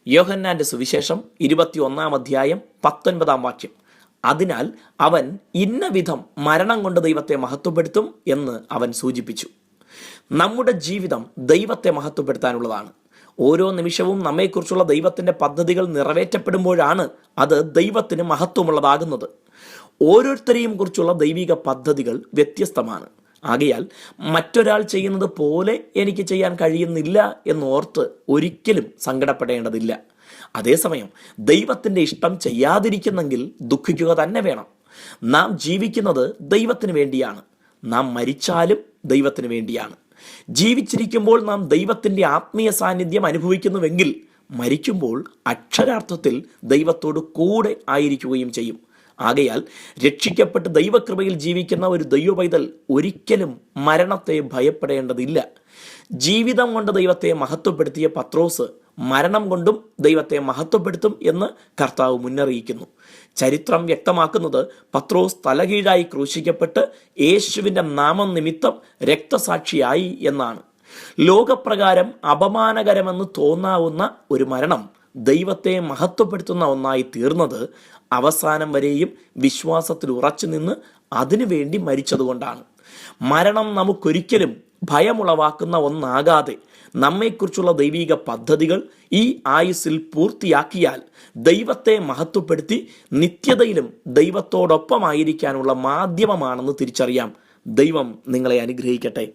യോഹന്നാന്റെ സുവിശേഷം 21 19 അതിനാൽ അവൻ ഇന്ന വിധം മരണം കൊണ്ട് ദൈവത്തെ മഹത്വപ്പെടുത്തും എന്ന് അവൻ സൂചിപ്പിച്ചു. നമ്മുടെ ജീവിതം ദൈവത്തെ മഹത്വപ്പെടുത്താനുള്ളതാണ്. ഓരോ നിമിഷവും നമ്മെക്കുറിച്ചുള്ള ദൈവത്തിൻ്റെ പദ്ധതികൾ നിറവേറ്റപ്പെടുമ്പോഴാണ് അത് ദൈവത്തിന് മഹത്വമുള്ളതാകുന്നത്. ഓരോരുത്തരെയും കുറിച്ചുള്ള ദൈവിക പദ്ധതികൾ വ്യത്യസ്തമാണ്. ആകയാൽ മറ്റൊരാൾ ചെയ്യുന്നത് പോലെ എനിക്ക് ചെയ്യാൻ കഴിയുന്നില്ല എന്നോർത്ത് ഒരിക്കലും സങ്കടപ്പെടേണ്ടതില്ല. അതേസമയം ദൈവത്തിൻ്റെ ഇഷ്ടം ചെയ്യാതിരിക്കുന്നെങ്കിൽ ദുഃഖിക്കുക തന്നെ വേണം. നാം ജീവിക്കുന്നത് ദൈവത്തിന് വേണ്ടിയാണ്. നാം മരിച്ചാലും ദൈവത്തിന് വേണ്ടിയാണ്. ജീവിച്ചിരിക്കുമ്പോൾ നാം ദൈവത്തിൻ്റെ ആത്മീയ സാന്നിധ്യം അനുഭവിക്കുന്നുവെങ്കിൽ മരിക്കുമ്പോൾ അക്ഷരാർത്ഥത്തിൽ ദൈവത്തോട് കൂടെ ആയിരിക്കുകയും ചെയ്യും. ആകയാൽ രക്ഷിക്കപ്പെട്ട് ദൈവകൃപയിൽ ജീവിക്കുന്ന ഒരു ദൈവപൈതൽ ഒരിക്കലും മരണത്തെ ഭയപ്പെടേണ്ടതില്ല. ജീവിതം കൊണ്ട് ദൈവത്തെ മഹത്വപ്പെടുത്തിയ പത്രോസ് മരണം കൊണ്ടും ദൈവത്തെ മഹത്വപ്പെടുത്തും എന്ന് കർത്താവ് മുന്നറിയിക്കുന്നു. ചരിത്രം വ്യക്തമാക്കുന്നത് പത്രോസ് തലകീഴായി ക്രൂശിക്കപ്പെട്ട് യേശുവിൻ്റെ നാമം നിമിത്തം രക്തസാക്ഷിയായി എന്നാണ്. ലോകപ്രകാരം അപമാനകരമെന്ന് തോന്നാവുന്ന ഒരു മരണം ദൈവത്തെ മഹത്വപ്പെടുത്തുന്ന ഒന്നായി തീർന്നത് അവസാനം വരെയും വിശ്വാസത്തിൽ ഉറച്ചു നിന്ന് അതിനുവേണ്ടി മരിച്ചതുകൊണ്ടാണ്. മരണം നമുക്കൊരിക്കലും ഭയമുളവാക്കുന്ന ഒന്നാകാതെ നമ്മെക്കുറിച്ചുള്ള ദൈവിക പദ്ധതികൾ ഈ ആയുസ്സിൽ പൂർത്തിയാക്കിയാൽ ദൈവത്തെ മഹത്വപ്പെടുത്തി നിത്യതയിലും ദൈവത്തോടൊപ്പമായിരിക്കാനുള്ള മാധ്യമമാണെന്ന് തിരിച്ചറിയാം. ദൈവം നിങ്ങളെ അനുഗ്രഹിക്കട്ടെ.